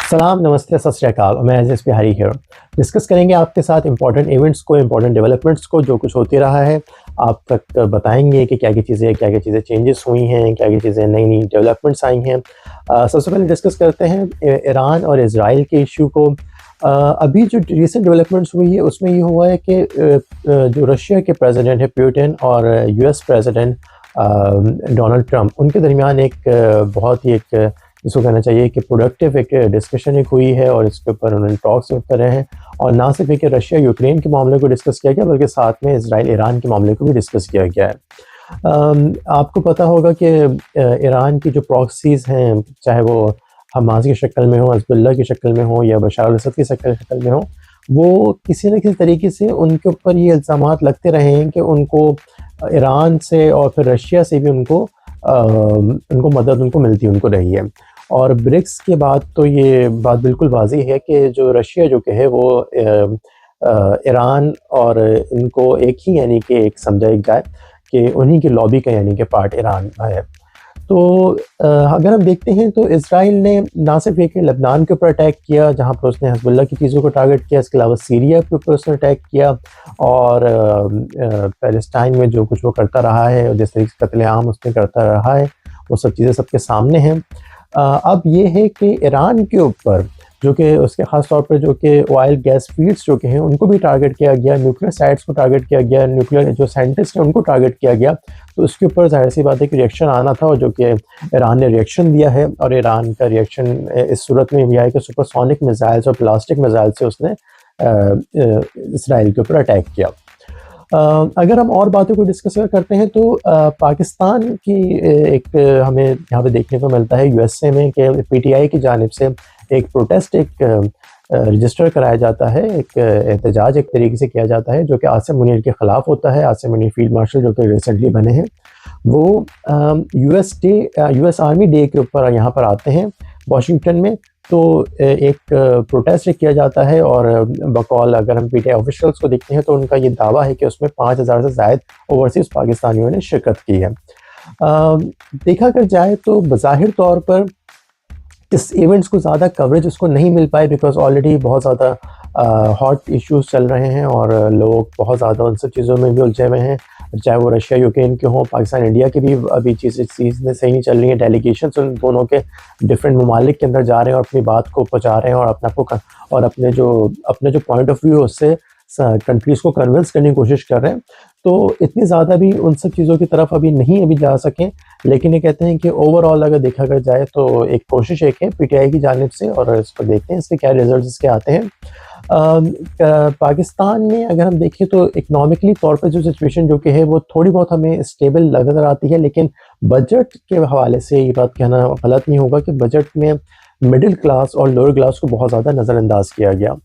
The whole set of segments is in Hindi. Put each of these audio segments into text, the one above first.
सलाम, नमस्ते, सत श्री अकाल। मैं एस बिहारी हियर। डिस्कस करेंगे आपके साथ इंपॉर्टेंट इवेंट्स को, इंपॉर्टेंट डेवलपमेंट्स को, जो कुछ होते रहा है। आप तक बताएंगे कि क्या-क्या चीज़ें चेंजेस हुई हैं, क्या-क्या चीज़ें नई-नई डेवलपमेंट्स आई हैं। सबसे पहले डिस्कस करते हैं ईरान और इज़राइल के इश्यू को। अभी जो रिसेंट डेवलपमेंट्स हुई है उसमें ये हुआ है कि जो रशिया के प्रेसिडेंट है पुतिन और यूएस प्रेसिडेंट डोनाल्ड ट्रंप, उनके दरमियान एक बहुत ही एक इसको कहना चाहिए कि प्रोडक्टिव एक डिस्कशन एक हुई है और इसके ऊपर उन्होंने टॉक्स कर रहे हैं। और ना सिर्फ एक रशिया यूक्रेन के मामले को डिस्कस किया गया बल्कि साथ में इजराइल ईरान के मामले को भी डिस्कस किया गया है। आपको पता होगा कि ईरान की जो प्रॉक्सीज़ हैं, चाहे वो हमास की शक्ल में हो, हिज़्बुल्लाह की शक्ल में हो या बशार अल-असद की शक्ल में हो, वो किसी न किसी तरीके से उनके ऊपर ये इल्ज़ामात लगते रहे हैं कि उनको ईरान से और फिर रशिया से भी उनको मदद उनको मिलती उनको रही है। और ब्रिक्स के बाद तो ये बात बिल्कुल वाज़ेह है कि जो रशिया जो कि है वो ईरान और इनको एक ही यानी कि एक समझा जाए कि उन्हीं की लॉबी का यानी कि पार्ट ईरान है। तो अगर हम देखते हैं तो इज़राइल ने ना सिर्फ एक लबनान के ऊपर अटैक किया जहाँ पर उसने हिज़्बुल्लाह की चीज़ों को टारगेट किया, इसके अलावा सीरिया के ऊपर उसने अटैक किया और पैलेस्टाइन में जो कुछ वो करता रहा है और जिस तरीके से कत्लेआम उसने करता रहा है वो सब चीज़ें सबके सामने हैं। अब ये है कि ईरान के ऊपर जो कि उसके ख़ास तौर पर जो कि ऑयल गैस फील्ड्स जो कि हैं उनको भी टारगेट किया गया, न्यूक्लियर साइट्स को टारगेट किया गया, न्यूक्लियर जो साइंटिस्ट हैं उनको टारगेट किया गया। तो उसके ऊपर ज़ाहिर-सी बात है कि रिएक्शन आना था और जो कि ईरान ने रिएक्शन दिया है और ईरान का रिएक्शन इस सूरत में भी आया कि सुपरसोनिक मिसाइल्स और प्लास्टिक मिसाइल से उसने इसराइल के ऊपर अटैक किया। अगर हम और बातों को डिस्कस करते हैं तो पाकिस्तान की एक हमें यहाँ पे देखने को मिलता है यूएसए में कि पीटीआई की जानिब से एक प्रोटेस्ट एक रजिस्टर कराया जाता है, एक एहतजाज एक तरीके से किया जाता है जो कि आसिम मुनीर के ख़िलाफ़ होता है। आसिम मुनीर फील्ड मार्शल जो कि रिसेंटली बने हैं, वो यूएस आर्मी डे के ऊपर यहाँ पर आते हैं वाशिंगटन में। तो एक प्रोटेस्ट किया जाता है और बकौल अगर हम पीटीआई ऑफिशियल्स को देखते हैं तो उनका ये दावा है कि उसमें 5000 से ज़ायद ओवरसीज़ पाकिस्तानियों ने शिरकत की है। देखा कर जाए तो बज़ाहिर तौर पर इस इवेंट्स को ज़्यादा कवरेज उसको नहीं मिल पाई बिकॉज़ ऑलरेडी बहुत ज़्यादा हॉट इश्यूज़ चल रहे हैं और लोग बहुत ज़्यादा उन सब चीज़ों में भी उलझे हुए हैं, चाहे वो रशिया यूक्रेन के हों, पाकिस्तान इंडिया की भी अभी चीज़ें सही नहीं चल रही हैं। डेलीगेशंस उन दोनों के डिफरेंट ममालिक के अंदर जा रहे हैं और अपनी बात को पहुँचा रहे हैं और अपने जो पॉइंट ऑफ व्यू है उससे कंट्रीज़ को कन्विंस करने की कोशिश कर रहे हैं। तो इतनी ज़्यादा भी उन सब चीज़ों की तरफ अभी जा सकें, लेकिन ये कहते हैं कि ओवरऑल अगर देखा कर जाए तो एक कोशिश एक है पीटीआई की जानिब से और इसको देखते हैं इसके क्या रिजल्ट्स इसके आते हैं। पाकिस्तान में अगर हम देखें तो इकनॉमिकली तौर पर जो सिचुएशन जो कि है वो थोड़ी बहुत हमें स्टेबल नज़र आती है, लेकिन बजट के हवाले से ये बात कहना गलत नहीं होगा कि बजट में मिडिल क्लास और लोअर क्लास को बहुत ज़्यादा नज़रअंदाज किया गया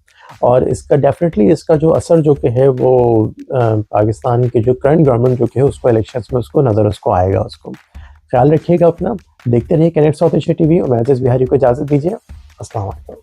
और इसका डेफिनेटली इसका जो असर जो कि है वो पाकिस्तान की जो करंट गवर्नमेंट जो कि है उसको इलेक्शंस में उसको आएगा। उसको ख्याल रखिएगा अपना, देखते रहिए कनेक्ट साउथ एशिया टीवी और मैं एस बिहारी को इजाज़त दीजिए। अस्सलाम वालेकुम।